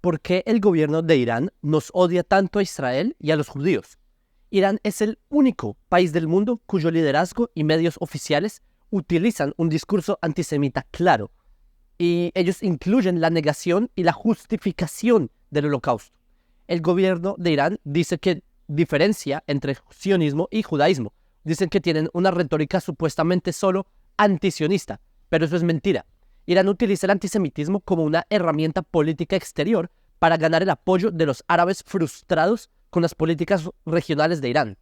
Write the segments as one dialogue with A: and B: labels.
A: ¿Por qué el gobierno de Irán nos odia tanto a Israel y a los judíos? Irán es el único país del mundo cuyo liderazgo y medios oficiales utilizan un discurso antisemita claro, y ellos incluyen la negación y la justificación del holocausto. El gobierno de Irán dice que diferencia entre sionismo y judaísmo. Dicen que tienen una retórica supuestamente solo antisionista, pero eso es mentira. Irán utiliza el antisemitismo como una herramienta política exterior para ganar el apoyo de los árabes frustrados con las políticas regionales de Irán.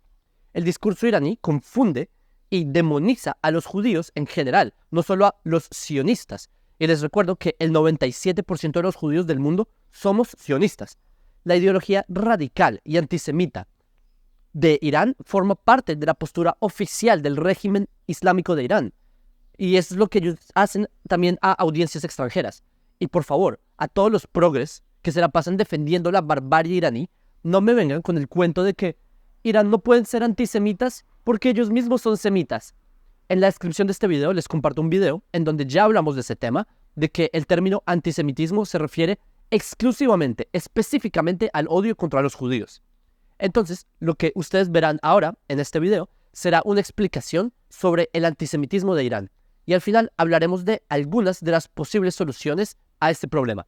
A: El discurso iraní confunde y demoniza a los judíos en general, no solo a los sionistas. Y les recuerdo que el 97% de los judíos del mundo somos sionistas. La ideología radical y antisemita de Irán forma parte de la postura oficial del régimen islámico de Irán. Y es lo que ellos hacen también a audiencias extranjeras. Y por favor, a todos los progres que se la pasan defendiendo la barbarie iraní, no me vengan con el cuento de que Irán no pueden ser antisemitas porque ellos mismos son semitas. En la descripción de este video les comparto un video en donde ya hablamos de ese tema, de que el término antisemitismo se refiere exclusivamente, específicamente al odio contra los judíos. Entonces, lo que ustedes verán ahora en este video será una explicación sobre el antisemitismo de Irán. Y al final hablaremos de algunas de las posibles soluciones a este problema.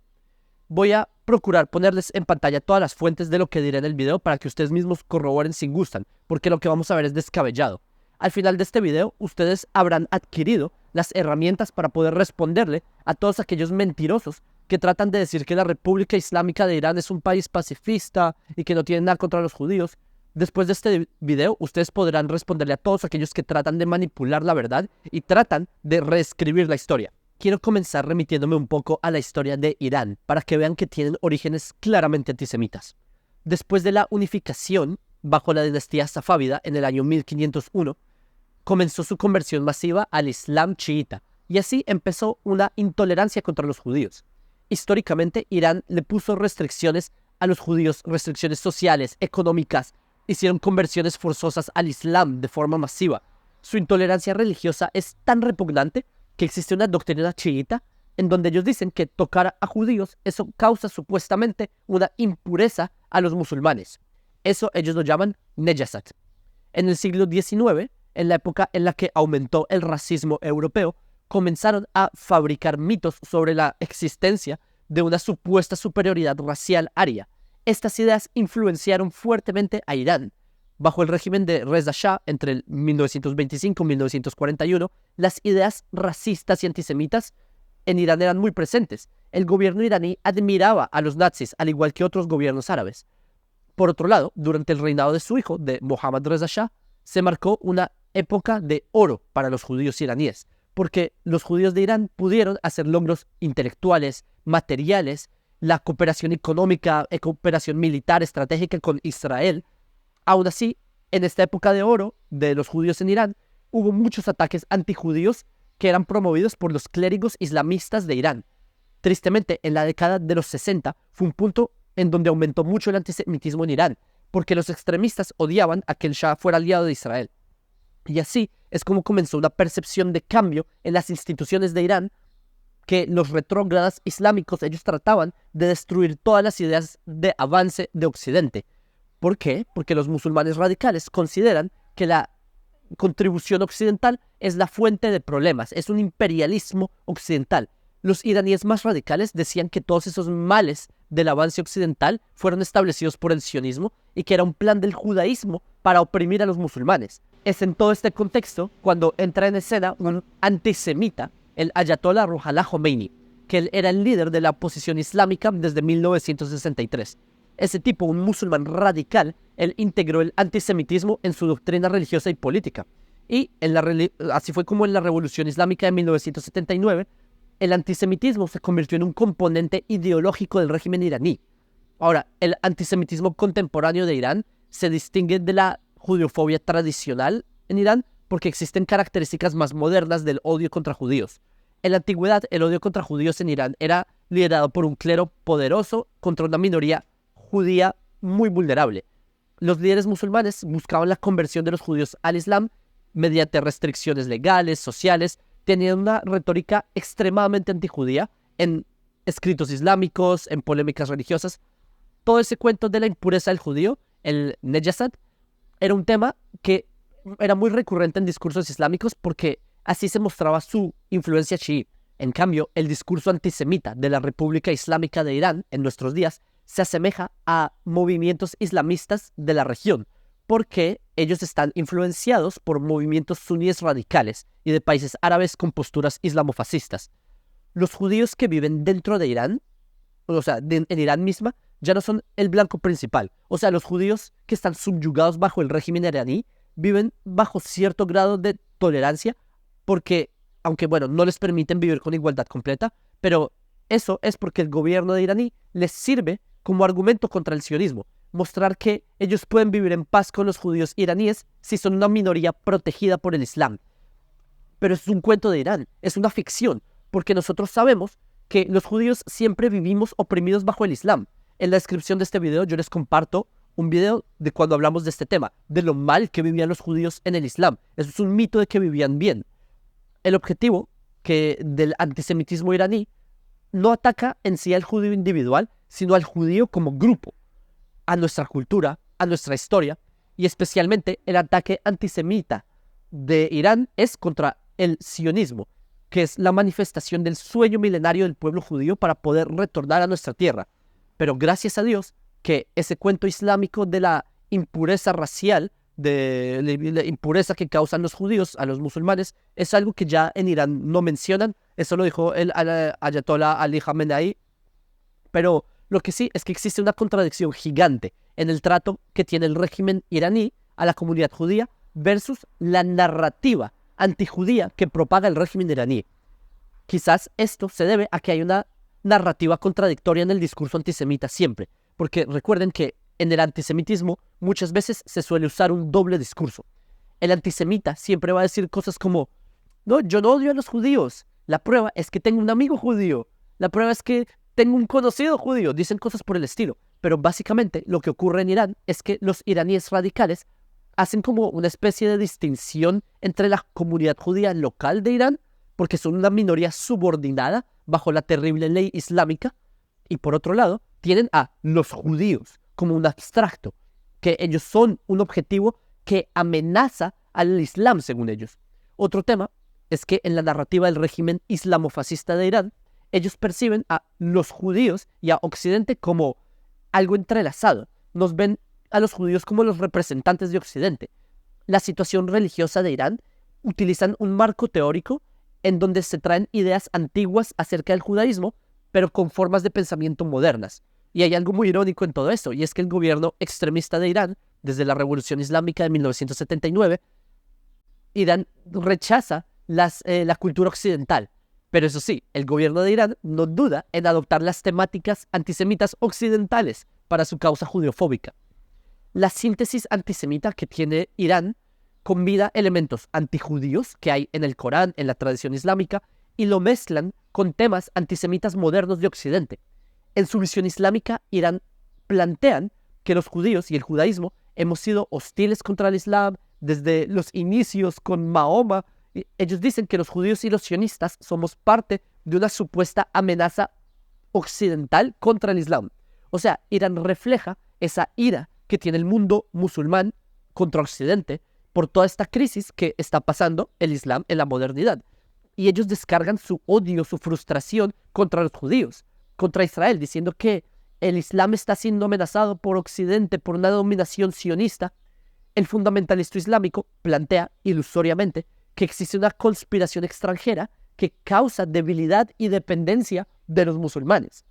A: Voy a procurar ponerles en pantalla todas las fuentes de lo que diré en el video para que ustedes mismos corroboren si gustan, porque lo que vamos a ver es descabellado. Al final de este video, ustedes habrán adquirido las herramientas para poder responderle a todos aquellos mentirosos que tratan de decir que la República Islámica de Irán es un país pacifista y que no tiene nada contra los judíos. Después de este video, ustedes podrán responderle a todos aquellos que tratan de manipular la verdad y tratan de reescribir la historia. Quiero comenzar remitiéndome un poco a la historia de Irán, para que vean que tienen orígenes claramente antisemitas. Después de la unificación, bajo la dinastía safávida en el año 1501, comenzó su conversión masiva al Islam chiita, y así empezó una intolerancia contra los judíos. Históricamente, Irán le puso restricciones a los judíos, restricciones sociales, económicas, hicieron conversiones forzosas al Islam de forma masiva. Su intolerancia religiosa es tan repugnante que existe una doctrina chiita en donde ellos dicen que tocar a judíos, eso causa supuestamente una impureza a los musulmanes. Eso ellos lo llaman nejasat. En el siglo XIX, en la época en la que aumentó el racismo europeo, comenzaron a fabricar mitos sobre la existencia de una supuesta superioridad racial aria. Estas ideas influenciaron fuertemente a Irán. Bajo el régimen de Reza Shah, entre el 1925 y 1941, las ideas racistas y antisemitas en Irán eran muy presentes. El gobierno iraní admiraba a los nazis, al igual que otros gobiernos árabes. Por otro lado, durante el reinado de su hijo, de Mohammad Reza Shah, se marcó una época de oro para los judíos iraníes, porque los judíos de Irán pudieron hacer logros intelectuales, materiales, la cooperación económica, cooperación militar, estratégica con Israel. Aún así, en esta época de oro de los judíos en Irán, hubo muchos ataques antijudíos que eran promovidos por los clérigos islamistas de Irán. Tristemente, en la década de los 60 fue un punto en donde aumentó mucho el antisemitismo en Irán, porque los extremistas odiaban a que el Shah fuera aliado de Israel. Y así es como comenzó una percepción de cambio en las instituciones de Irán, que los retrógradas islámicos, ellos trataban de destruir todas las ideas de avance de Occidente. ¿Por qué? Porque los musulmanes radicales consideran que la contribución occidental es la fuente de problemas, es un imperialismo occidental. Los iraníes más radicales decían que todos esos males del avance occidental fueron establecidos por el sionismo y que era un plan del judaísmo para oprimir a los musulmanes. Es en todo este contexto cuando entra en escena un antisemita, el Ayatollah Ruhollah Khomeini, que él era el líder de la oposición islámica desde 1963. Ese tipo, un musulmán radical, él integró el antisemitismo en su doctrina religiosa y política. Y así fue como en la Revolución Islámica de 1979, el antisemitismo se convirtió en un componente ideológico del régimen iraní. Ahora, el antisemitismo contemporáneo de Irán se distingue de la judeofobia tradicional en Irán porque existen características más modernas del odio contra judíos. En la antigüedad, el odio contra judíos en Irán era liderado por un clero poderoso contra una minoría judía muy vulnerable. Los líderes musulmanes buscaban la conversión de los judíos al Islam mediante restricciones legales, sociales, tenían una retórica extremadamente antijudía en escritos islámicos, en polémicas religiosas. Todo ese cuento de la impureza del judío, el Nejasat, era un tema que era muy recurrente en discursos islámicos porque así se mostraba su influencia chií. En cambio, el discurso antisemita de la República Islámica de Irán en nuestros días se asemeja a movimientos islamistas de la región, porque ellos están influenciados por movimientos suníes radicales y de países árabes con posturas islamofascistas. Los judíos que viven dentro de Irán, o sea, en Irán misma, ya no son el blanco principal. O sea, los judíos que están subyugados bajo el régimen iraní viven bajo cierto grado de tolerancia porque, aunque bueno, no les permiten vivir con igualdad completa, pero eso es porque el gobierno de iraní les sirve como argumento contra el sionismo, mostrar que ellos pueden vivir en paz con los judíos iraníes si son una minoría protegida por el Islam. Pero es un cuento de Irán, es una ficción, porque nosotros sabemos que los judíos siempre vivimos oprimidos bajo el Islam. En la descripción de este video yo les comparto un video de cuando hablamos de este tema, de lo mal que vivían los judíos en el Islam. Eso es un mito de que vivían bien. El objetivo del antisemitismo iraní no ataca en sí al judío individual, sino al judío como grupo, a nuestra cultura, a nuestra historia, y especialmente el ataque antisemita de Irán es contra el sionismo, que es la manifestación del sueño milenario del pueblo judío para poder retornar a nuestra tierra. Pero gracias a Dios que ese cuento islámico de la impureza racial, de la impureza que causan los judíos a los musulmanes, es algo que ya en Irán no mencionan. Eso lo dijo el Ayatollah Ali Khamenei. Pero lo que sí es que existe una contradicción gigante en el trato que tiene el régimen iraní a la comunidad judía versus la narrativa antijudía que propaga el régimen iraní. Quizás esto se debe a que hay una narrativa contradictoria en el discurso antisemita siempre, porque recuerden que en el antisemitismo muchas veces se suele usar un doble discurso. El antisemita siempre va a decir cosas como: no, yo no odio a los judíos, la prueba es que tengo un amigo judío, la prueba es que tengo un conocido judío, dicen cosas por el estilo. Pero básicamente lo que ocurre en Irán es que los iraníes radicales hacen como una especie de distinción entre la comunidad judía local de Irán, porque son una minoría subordinada bajo la terrible ley islámica, y por otro lado tienen a los judíos como un abstracto, que ellos son un objetivo que amenaza al Islam según ellos. Otro tema es que en la narrativa del régimen islamofascista de Irán, ellos perciben a los judíos y a Occidente como algo entrelazado. Nos ven a los judíos como los representantes de Occidente. La situación religiosa de Irán utilizan un marco teórico en donde se traen ideas antiguas acerca del judaísmo, pero con formas de pensamiento modernas. Y hay algo muy irónico en todo esto, y es que el gobierno extremista de Irán, desde la Revolución Islámica de 1979, Irán rechaza la cultura occidental. Pero eso sí, el gobierno de Irán no duda en adoptar las temáticas antisemitas occidentales para su causa judeofóbica. La síntesis antisemita que tiene Irán combina elementos antijudíos que hay en el Corán, en la tradición islámica, y lo mezclan con temas antisemitas modernos de Occidente. En su visión islámica, Irán plantean que los judíos y el judaísmo hemos sido hostiles contra el Islam desde los inicios con Mahoma. Ellos dicen que los judíos y los sionistas somos parte de una supuesta amenaza occidental contra el Islam. O sea, Irán refleja esa ira que tiene el mundo musulmán contra Occidente por toda esta crisis que está pasando el Islam en la modernidad. Y ellos descargan su odio, su frustración contra los judíos, contra Israel, diciendo que el Islam está siendo amenazado por Occidente, por una dominación sionista. El fundamentalista islámico plantea ilusoriamente que existe una conspiración extranjera que causa debilidad y dependencia de los musulmanes.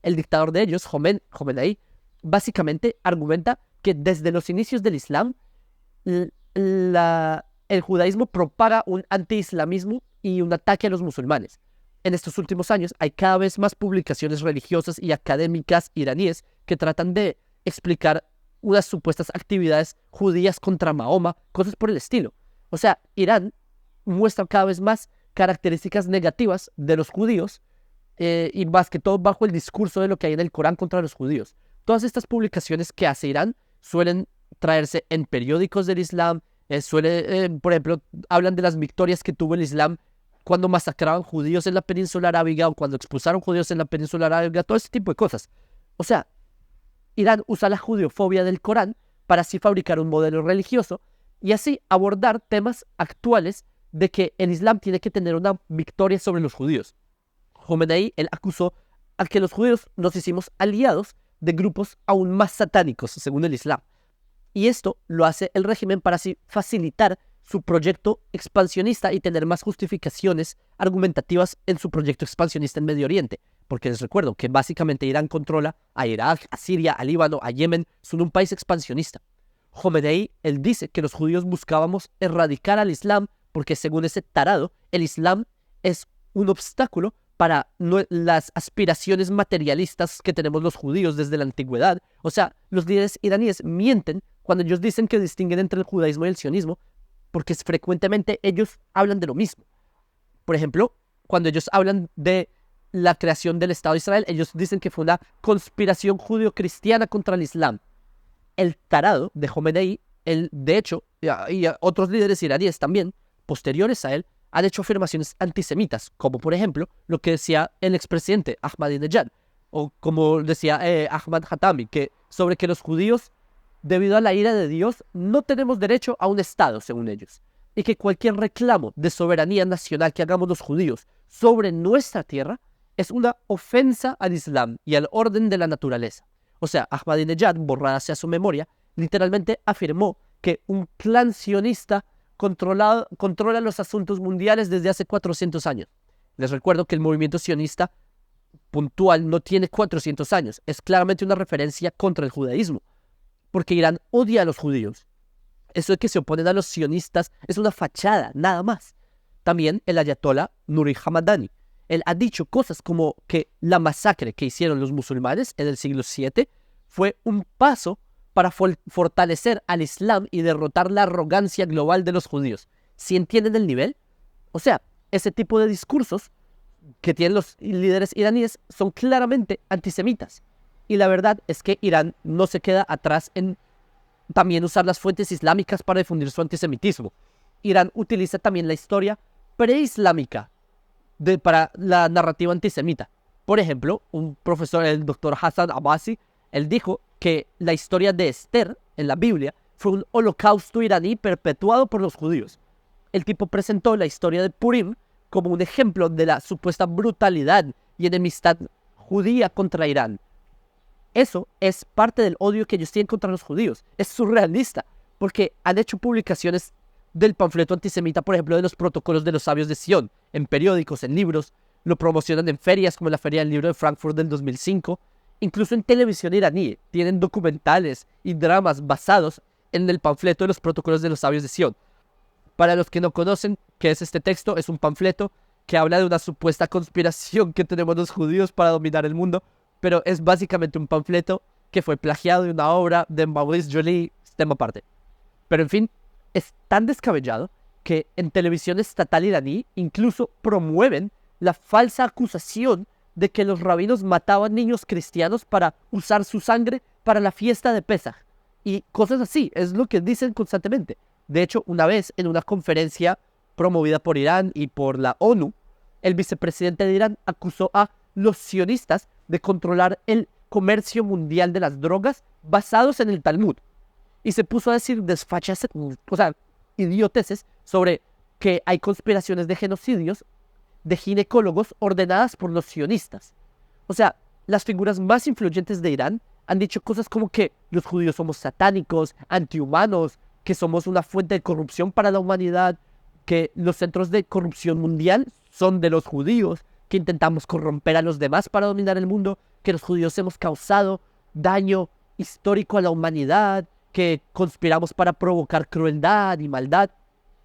A: El dictador de ellos, Khomeini, básicamente argumenta que desde los inicios del Islam, el judaísmo propaga un anti-islamismo y un ataque a los musulmanes. En estos últimos años hay cada vez más publicaciones religiosas y académicas iraníes que tratan de explicar unas supuestas actividades judías contra Mahoma, cosas por el estilo. O sea, Irán muestra cada vez más características negativas de los judíos y más que todo bajo el discurso de lo que hay en el Corán contra los judíos. Todas estas publicaciones que hace Irán suelen traerse en periódicos del Islam, por ejemplo, hablan de las victorias que tuvo el Islam cuando masacraban judíos en la península arábiga o cuando expulsaron judíos en la península arábiga, todo ese tipo de cosas. O sea, Irán usa la judeofobia del Corán para así fabricar un modelo religioso y así abordar temas actuales de que el Islam tiene que tener una victoria sobre los judíos. Jomeini, él acusó a que los judíos nos hicimos aliados de grupos aún más satánicos, según el Islam. Y esto lo hace el régimen para así facilitar su proyecto expansionista y tener más justificaciones argumentativas en su proyecto expansionista en Medio Oriente. Porque les recuerdo que básicamente Irán controla a Irak, a Siria, a Líbano, a Yemen, son un país expansionista. Jomeini, él dice que los judíos buscábamos erradicar al Islam porque según ese tarado, el Islam es un obstáculo para las aspiraciones materialistas que tenemos los judíos desde la antigüedad. O sea, los líderes iraníes mienten cuando ellos dicen que distinguen entre el judaísmo y el sionismo, porque frecuentemente ellos hablan de lo mismo. Por ejemplo, cuando ellos hablan de la creación del Estado de Israel, ellos dicen que fue una conspiración judío-cristiana contra el Islam. El tarado de Jomeini, él, de hecho, y otros líderes iraníes también, posteriores a él, han hecho afirmaciones antisemitas, como por ejemplo lo que decía el expresidente Ahmadinejad, o como decía Ahmad Hatami, que sobre que los judíos, debido a la ira de Dios, no tenemos derecho a un Estado, según ellos, y que cualquier reclamo de soberanía nacional que hagamos los judíos sobre nuestra tierra es una ofensa al Islam y al orden de la naturaleza. O sea, Ahmadinejad, borrada hacia su memoria, literalmente afirmó que un clan sionista controla los asuntos mundiales desde hace 400 años. Les recuerdo que el movimiento sionista puntual no tiene 400 años. Es claramente una referencia contra el judaísmo, porque Irán odia a los judíos. Eso de que se oponen a los sionistas es una fachada, nada más. También el ayatolá Nuri Hamadani, él ha dicho cosas como que la masacre que hicieron los musulmanes en el siglo VII fue un paso para fortalecer al Islam y derrotar la arrogancia global de los judíos. ¿Sí entienden el nivel? O sea, ese tipo de discursos que tienen los líderes iraníes son claramente antisemitas. Y la verdad es que Irán no se queda atrás en también usar las fuentes islámicas para difundir su antisemitismo. Irán utiliza también la historia preislámica para la narrativa antisemita. Por ejemplo, un profesor, el doctor Hassan Abbasi, él dijo que la historia de Esther en la Biblia fue un holocausto iraní perpetuado por los judíos. El tipo presentó la historia de Purim como un ejemplo de la supuesta brutalidad y enemistad judía contra Irán. Eso es parte del odio que ellos tienen contra los judíos. Es surrealista, porque han hecho publicaciones del panfleto antisemita, por ejemplo, de los protocolos de los sabios de Sion, en periódicos, en libros, lo promocionan en ferias como la Feria del Libro de Frankfurt del 2005, incluso en televisión iraní, tienen documentales y dramas basados en el panfleto de los protocolos de los sabios de Sion. Para los que no conocen qué es este texto, es un panfleto que habla de una supuesta conspiración que tenemos los judíos para dominar el mundo, pero es básicamente un panfleto que fue plagiado de una obra de Maurice Joly, tema aparte. Pero en fin, es tan descabellado que en televisión estatal iraní incluso promueven la falsa acusación de que los rabinos mataban niños cristianos para usar su sangre para la fiesta de Pesaj. Y cosas así, es lo que dicen constantemente. De hecho, una vez en una conferencia promovida por Irán y por la ONU, el vicepresidente de Irán acusó a los sionistas de controlar el comercio mundial de las drogas basados en el Talmud. Y se puso a decir desfachas, o sea, idioteces sobre que hay conspiraciones de genocidios de ginecólogos ordenadas por los sionistas. O sea, las figuras más influyentes de Irán han dicho cosas como que los judíos somos satánicos, antihumanos, que somos una fuente de corrupción para la humanidad, que los centros de corrupción mundial son de los judíos, que intentamos corromper a los demás para dominar el mundo, que los judíos hemos causado daño histórico a la humanidad, que conspiramos para provocar crueldad y maldad.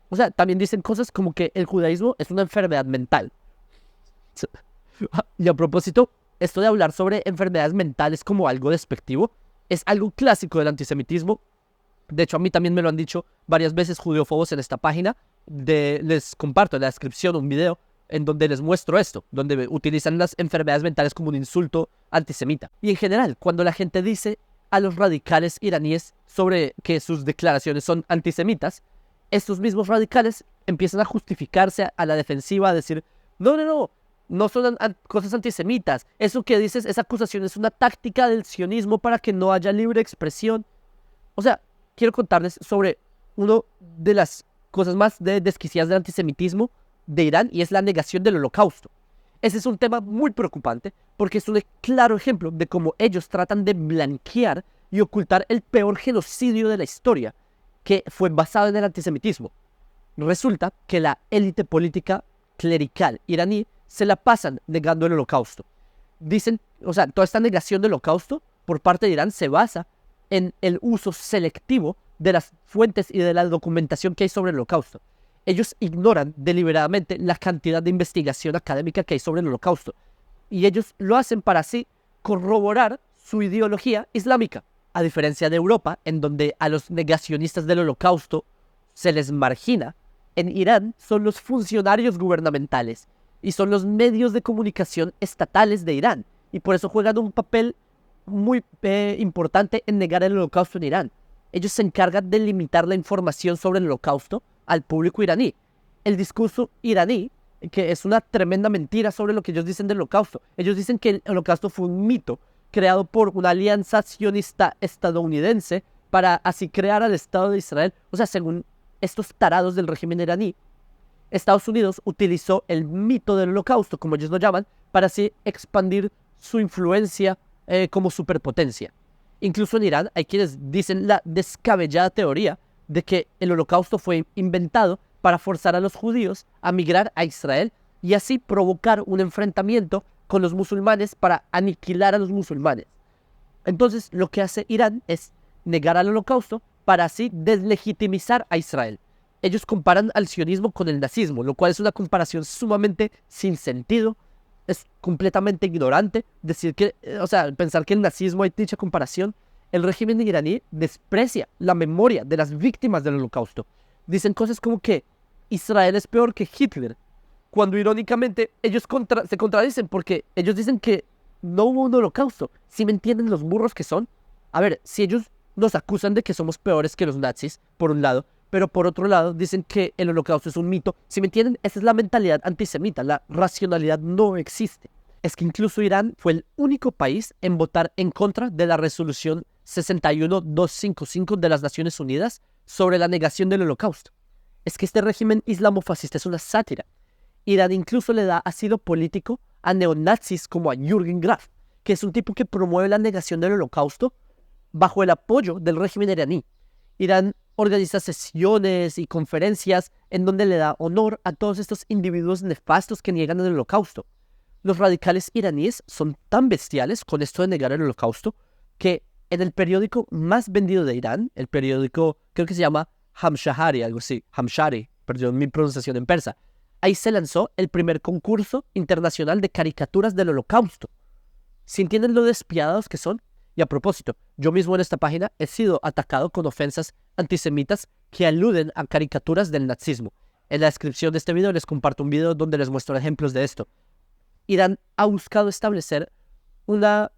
A: O sea, también dicen cosas como que el judaísmo es una enfermedad mental. Y a propósito, esto de hablar sobre enfermedades mentales como algo despectivo es algo clásico del antisemitismo. De hecho, a mí también me lo han dicho varias veces judeófobos en esta página. Les comparto en la descripción un video en donde les muestro esto, donde utilizan las enfermedades mentales como un insulto antisemita. Y en general, cuando la gente dice a los radicales iraníes sobre que sus declaraciones son antisemitas, estos mismos radicales empiezan a justificarse a la defensiva, a decir, no son cosas antisemitas. Eso que dices, esa acusación es una táctica del sionismo para que no haya libre expresión. O sea, quiero contarles sobre una de las cosas más desquiciadas del antisemitismo de Irán, y es la negación del holocausto. Ese es un tema muy preocupante porque es un claro ejemplo de cómo ellos tratan de blanquear y ocultar el peor genocidio de la historia, que fue basado en el antisemitismo. Resulta que la élite política clerical iraní se la pasan negando el holocausto. Dicen, o sea, toda esta negación del holocausto por parte de Irán se basa en el uso selectivo de las fuentes y de la documentación que hay sobre el holocausto. Ellos ignoran deliberadamente la cantidad de investigación académica que hay sobre el holocausto. Y ellos lo hacen para así corroborar su ideología islámica. A diferencia de Europa, en donde a los negacionistas del holocausto se les margina, en Irán son los funcionarios gubernamentales y son los medios de comunicación estatales de Irán. Y por eso juegan un papel muy importante en negar el holocausto en Irán. Ellos se encargan de limitar la información sobre el holocausto al público iraní. El discurso iraní, que es una tremenda mentira sobre lo que ellos dicen del holocausto. Ellos dicen que el holocausto fue un mito creado por una alianza sionista estadounidense para así crear al Estado de Israel. O sea, según estos tarados del régimen iraní, Estados Unidos utilizó el mito del holocausto, como ellos lo llaman, para así expandir su influencia como superpotencia. Incluso en Irán hay quienes dicen la descabellada teoría de que el holocausto fue inventado para forzar a los judíos a migrar a Israel y así provocar un enfrentamiento con los musulmanes para aniquilar a los musulmanes. Entonces, lo que hace Irán es negar al holocausto para así deslegitimizar a Israel. Ellos comparan al sionismo con el nazismo, lo cual es una comparación sumamente sin sentido. Es completamente ignorante decir que, pensar que el nazismo hay dicha comparación. El régimen iraní desprecia la memoria de las víctimas del holocausto. Dicen cosas como que Israel es peor que Hitler, cuando irónicamente ellos se contradicen porque ellos dicen que no hubo un holocausto. ¿Sí me entienden los burros que son? A ver, si ellos nos acusan de que somos peores que los nazis, por un lado, pero por otro lado dicen que el holocausto es un mito, ¿sí me entienden? Esa es la mentalidad antisemita, la racionalidad no existe. Es que incluso Irán fue el único país en votar en contra de la resolución 61255 de las Naciones Unidas sobre la negación del holocausto. Es que este régimen islamofascista es una sátira. Irán incluso le da asilo político a neonazis como a Jürgen Graf, que es un tipo que promueve la negación del holocausto bajo el apoyo del régimen iraní. Irán organiza sesiones y conferencias en donde le da honor a todos estos individuos nefastos que niegan el holocausto. Los radicales iraníes son tan bestiales con esto de negar el holocausto que en el periódico más vendido de Irán, el periódico creo que se llama Hamshahari, algo así, Hamshari, perdón mi pronunciación en persa, ahí se lanzó el primer concurso internacional de caricaturas del holocausto. ¿Sí entienden lo despiadados que son? Y a propósito, yo mismo en esta página he sido atacado con ofensas antisemitas que aluden a caricaturas del nazismo. En la descripción de este video les comparto un video donde les muestro ejemplos de esto. Irán ha buscado establecer una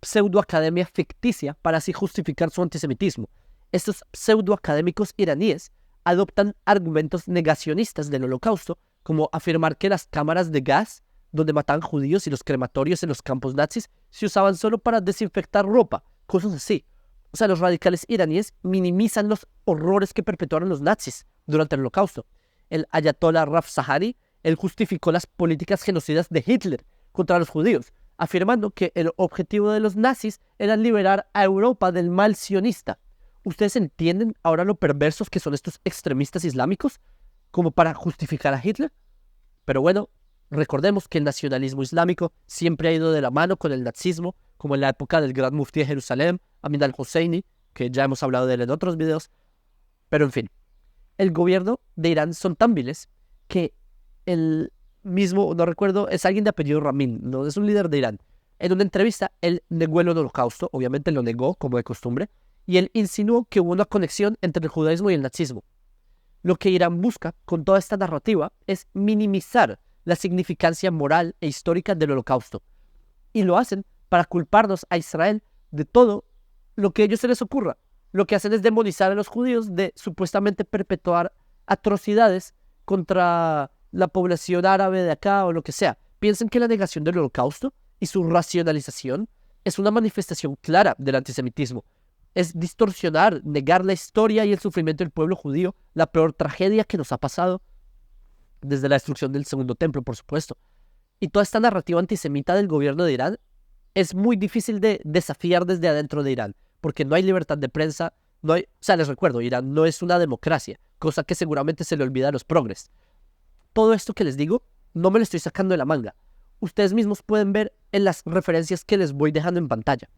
A: pseudoacademia ficticia para así justificar su antisemitismo. Estos pseudoacadémicos iraníes adoptan argumentos negacionistas del holocausto, como afirmar que las cámaras de gas donde mataban judíos y los crematorios en los campos nazis se usaban solo para desinfectar ropa, cosas así. O sea, los radicales iraníes minimizan los horrores que perpetuaron los nazis durante el holocausto. El ayatollah Rafsanjani, él justificó las políticas genocidas de Hitler contra los judíos, afirmando que el objetivo de los nazis era liberar a Europa del mal sionista. ¿Ustedes entienden ahora lo perversos que son estos extremistas islámicos como para justificar a Hitler? Pero bueno, recordemos que el nacionalismo islámico siempre ha ido de la mano con el nazismo, como en la época del gran muftí de Jerusalén, Amin al-Husseini, que ya hemos hablado de él en otros videos. Pero en fin, el gobierno de Irán son tan viles que el mismo, no recuerdo, es alguien de apellido Ramin, no es un líder de Irán. En una entrevista, él negó el holocausto, obviamente lo negó como de costumbre, y él insinuó que hubo una conexión entre el judaísmo y el nazismo. Lo que Irán busca con toda esta narrativa es minimizar la significancia moral e histórica del holocausto. Y lo hacen para culparnos a Israel de todo lo que a ellos se les ocurra. lo que hacen es demonizar a los judíos de supuestamente perpetuar atrocidades contra la población árabe de acá o lo que sea. Piensen que la negación del holocausto y su racionalización es una manifestación clara del antisemitismo. Es distorsionar, negar la historia y el sufrimiento del pueblo judío, la peor tragedia que nos ha pasado desde la destrucción del Segundo Templo, por supuesto. Y toda esta narrativa antisemita del gobierno de Irán es muy difícil de desafiar desde adentro de Irán, porque no hay libertad de prensa, no hay... O sea, les recuerdo, Irán no es una democracia, cosa que seguramente se le olvida a los progres. Todo esto que les digo, no me lo estoy sacando de la manga. Ustedes mismos pueden ver en las referencias que les voy dejando en pantalla.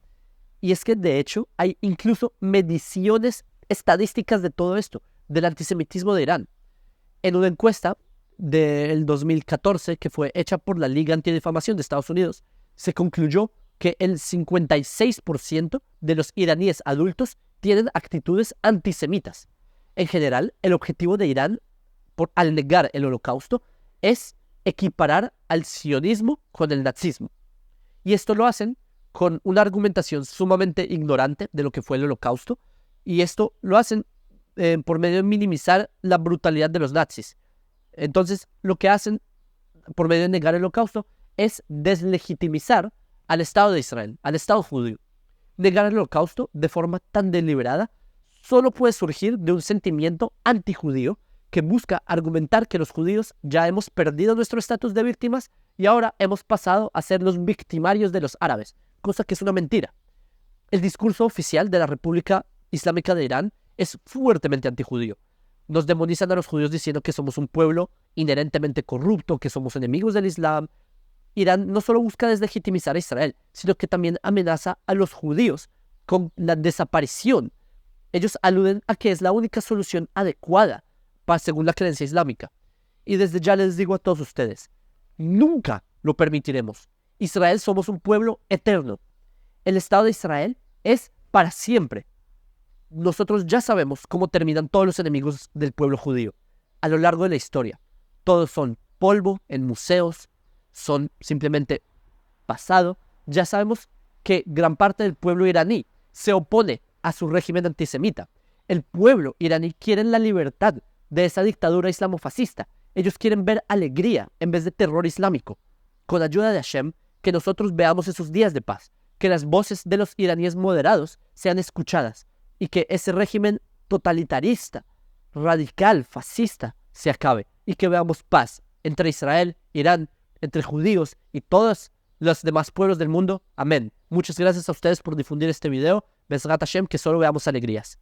A: Y es que, de hecho, hay incluso mediciones estadísticas de todo esto, del antisemitismo de Irán. En una encuesta del 2014, que fue hecha por la Liga Antidifamación de Estados Unidos, se concluyó que el 56% de los iraníes adultos tienen actitudes antisemitas. En general, el objetivo de Irán, al negar el holocausto, es equiparar al sionismo con el nazismo. Y esto lo hacen con una argumentación sumamente ignorante de lo que fue el holocausto, y esto lo hacen por medio de minimizar la brutalidad de los nazis. Entonces, lo que hacen por medio de negar el holocausto es deslegitimizar al Estado de Israel, al Estado judío. Negar el holocausto de forma tan deliberada solo puede surgir de un sentimiento antijudío que busca argumentar que los judíos ya hemos perdido nuestro estatus de víctimas y ahora hemos pasado a ser los victimarios de los árabes, cosa que es una mentira. El discurso oficial de la República Islámica de Irán es fuertemente antijudío. Nos demonizan a los judíos diciendo que somos un pueblo inherentemente corrupto, que somos enemigos del Islam. Irán no solo busca deslegitimizar a Israel, sino que también amenaza a los judíos con la desaparición. Ellos aluden a que es la única solución adecuada según la creencia islámica. Y desde ya les digo a todos ustedes, nunca lo permitiremos. Israel somos un pueblo eterno. El Estado de Israel es para siempre. Nosotros ya sabemos cómo terminan todos los enemigos del pueblo judío a lo largo de la historia. Todos son polvo en museos, son simplemente pasado. Ya sabemos que gran parte del pueblo iraní se opone a su régimen antisemita. El pueblo iraní quiere la libertad de esa dictadura islamofascista. Ellos quieren ver alegría en vez de terror islámico. Con ayuda de Hashem, que nosotros veamos esos días de paz, que las voces de los iraníes moderados sean escuchadas y que ese régimen totalitarista, radical, fascista, se acabe y que veamos paz entre Israel, Irán, entre judíos y todos los demás pueblos del mundo. Amén. Muchas gracias a ustedes por difundir este video. Bezrat Hashem, que solo veamos alegrías.